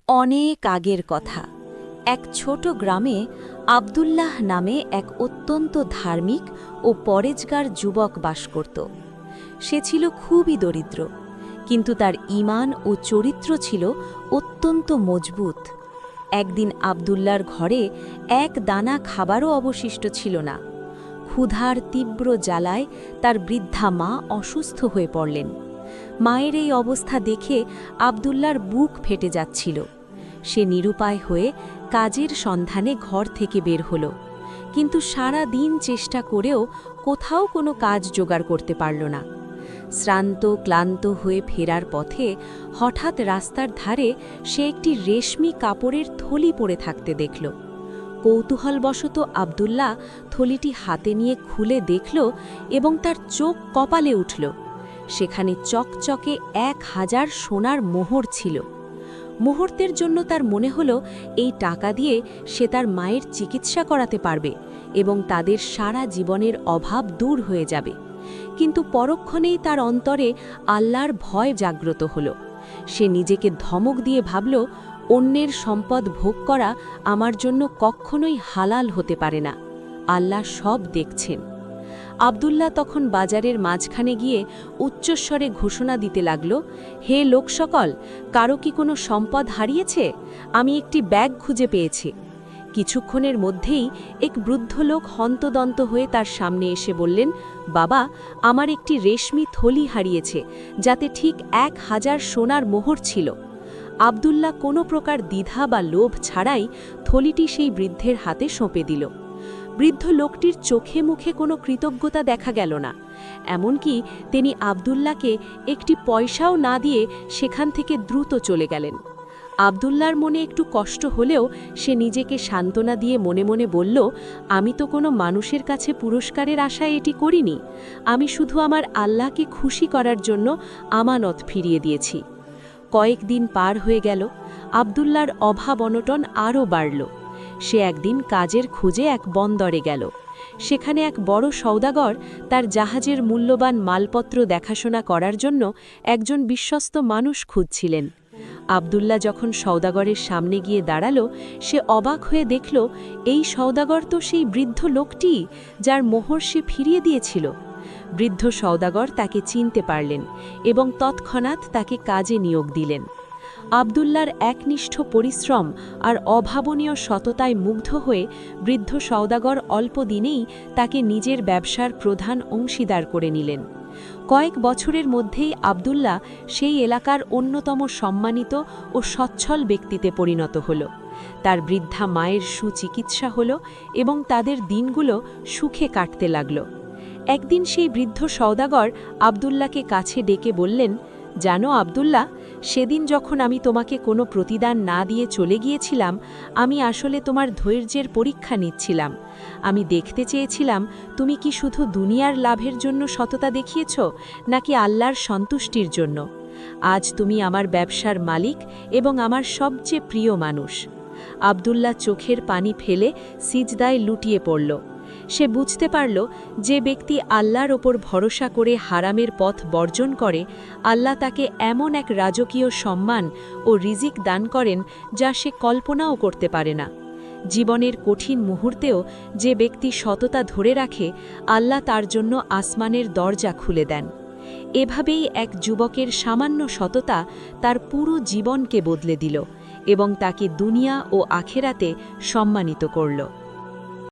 অনেক আগের কথা। এক ছোট গ্রামে আব্দুল্লাহ নামে এক অত্যন্ত ধার্মিক ও পরেজগার যুবক বাস করত। সে ছিল খুবই দরিদ্র, কিন্তু তার ঈমান ও চরিত্র ছিল অত্যন্ত মজবুত। একদিন আব্দুল্লাহর ঘরে এক দানা খাবারও অবশিষ্ট ছিল না। ক্ষুধার তীব্র জ্বালায় তার বৃদ্ধা মা অসুস্থ হয়ে পড়লেন। মায়ের এই অবস্থা দেখে আব্দুল্লাহর বুক ফেটে যাচ্ছিল। সে নিরুপায় হয়ে কাজের সন্ধানে ঘর থেকে বের হল, কিন্তু সারা দিন চেষ্টা করেও কোথাও কোনো কাজ জোগাড় করতে পারল না। শ্রান্ত ক্লান্ত হয়ে ফেরার পথে হঠাৎ রাস্তার ধারে সে একটি রেশমি কাপড়ের থলি পড়ে থাকতে দেখল। কৌতূহলবশত আব্দুল্লাহ থলিটি হাতে নিয়ে খুলে দেখল এবং তার চোখ কপালে উঠল। সেখানে চকচকে 1000 সোনার মোহর ছিল। মুহূর্তের জন্য তার মনে হল এই টাকা দিয়ে সে তার মায়ের চিকিৎসা করাতে পারবে এবং তাদের সারা জীবনের অভাব দূর হয়ে যাবে। কিন্তু পরক্ষণেই তার অন্তরে আল্লাহর ভয় জাগ্রত হল। সে নিজেকে ধমক দিয়ে ভাবল, অন্যের সম্পদ ভোগ করা আমার জন্য কখনোই হালাল হতে পারে না। আল্লাহ সব দেখছেন। আব্দুল্লাহ তখন বাজারের মাঝখানে গিয়ে উচ্চস্বরে ঘোষণা দিতে লাগল, হে লোক সকল, কারো কি কোনো সম্পদ হারিয়েছে? আমি একটি ব্যাগ খুঁজে পেয়েছি। কিছুক্ষণের মধ্যেই এক বৃদ্ধ লোক হন্তদন্ত হয়ে তার সামনে এসে বললেন, বাবা, আমার একটি রেশমি থলি হারিয়েছে, যাতে ঠিক 1000 সোনার মোহর ছিল। আব্দুল্লাহ কোনো প্রকার দ্বিধা বা লোভ ছাড়াই থলিটি সেই বৃদ্ধের হাতে সঁপে দিল। বৃদ্ধ লোকটির চোখে মুখে কোনো কৃতজ্ঞতা দেখা গেল না। এমনকি তিনি আব্দুল্লাহকে একটি পয়সাও না দিয়ে সেখান থেকে দ্রুত চলে গেলেন। আব্দুল্লাহর মনে একটু কষ্ট হলেও সে নিজেকে সান্ত্বনা দিয়ে মনে মনে বলল, আমি তো কোনো মানুষের কাছে পুরস্কারের আশায় এটি করিনি। আমি শুধু আমার আল্লাহকে খুশি করার জন্য আমানত ফিরিয়ে দিয়েছি। কয়েকদিন পার হয়ে গেল। আব্দুল্লাহর অভাব অনটন আরও বাড়ল। সে একদিন কাজের খুঁজে এক বন্দরে গেল। সেখানে এক বড় সওদাগর তার জাহাজের মূল্যবান মালপত্র দেখাশোনা করার জন্য একজন বিশ্বস্ত মানুষ খুঁজছিলেন। আব্দুল্লাহ যখন সওদাগরের সামনে গিয়ে দাঁড়াল, সে অবাক হয়ে দেখল, এই সওদাগর তো সেই বৃদ্ধ লোকটি, যার মোহর সে ফিরিয়ে দিয়েছিল। বৃদ্ধ সওদাগর তাকে চিনতে পারলেন এবং তৎক্ষণাৎ তাকে কাজে নিয়োগ দিলেন। আব্দুল্লাহর একনিষ্ঠ পরিশ্রম আর অভাবনীয় সততায় মুগ্ধ হয়ে বৃদ্ধ সওদাগর অল্প দিনেই তাকে নিজের ব্যবসার প্রধান অংশীদার করে নিলেন। কয়েক বছরের মধ্যেই আব্দুল্লাহ সেই এলাকার অন্যতম সম্মানিত ও সচ্ছল ব্যক্তিতে পরিণত হল। তার বৃদ্ধা মায়ের সুচিকিৎসা হল এবং তাদের দিনগুলো সুখে কাটতে লাগল। একদিন সেই বৃদ্ধ সওদাগর আব্দুল্লাহকে কাছে ডেকে বললেন, জানো আব্দুল্লাহ, সেদিন যখন আমি তোমাকে কোনো প্রতিদান না দিয়ে চলে গিয়েছিলাম, আমি আসলে তোমার ধৈর্যের পরীক্ষা নিচ্ছিলাম। আমি দেখতে চেয়েছিলাম তুমি কি শুধু দুনিয়ার লাভের জন্য সততা দেখিয়েছ, নাকি আল্লাহর সন্তুষ্টির জন্য। আজ তুমি আমার ব্যবসার মালিক এবং আমার সবচেয়ে প্রিয় মানুষ। আব্দুল্লাহ চোখের পানি ফেলে সিজদায় লুটিয়ে পড়ল। সে বুঝতে পারল, যে ব্যক্তি আল্লাহর ওপর ভরসা করে হারামের পথ বর্জন করে, আল্লাহ তাকে এমন এক রাজকীয় সম্মান ও রিজিক দান করেন যা সে কল্পনাও করতে পারে না। জীবনের কঠিন মুহূর্তেও যে ব্যক্তি সততা ধরে রাখে, আল্লাহ তার জন্য আসমানের দরজা খুলে দেন। এভাবেই এক যুবকের সামান্য সততা তার পুরো জীবনকে বদলে দিল এবং তাকে দুনিয়া ও আখেরাতে সম্মানিত করল।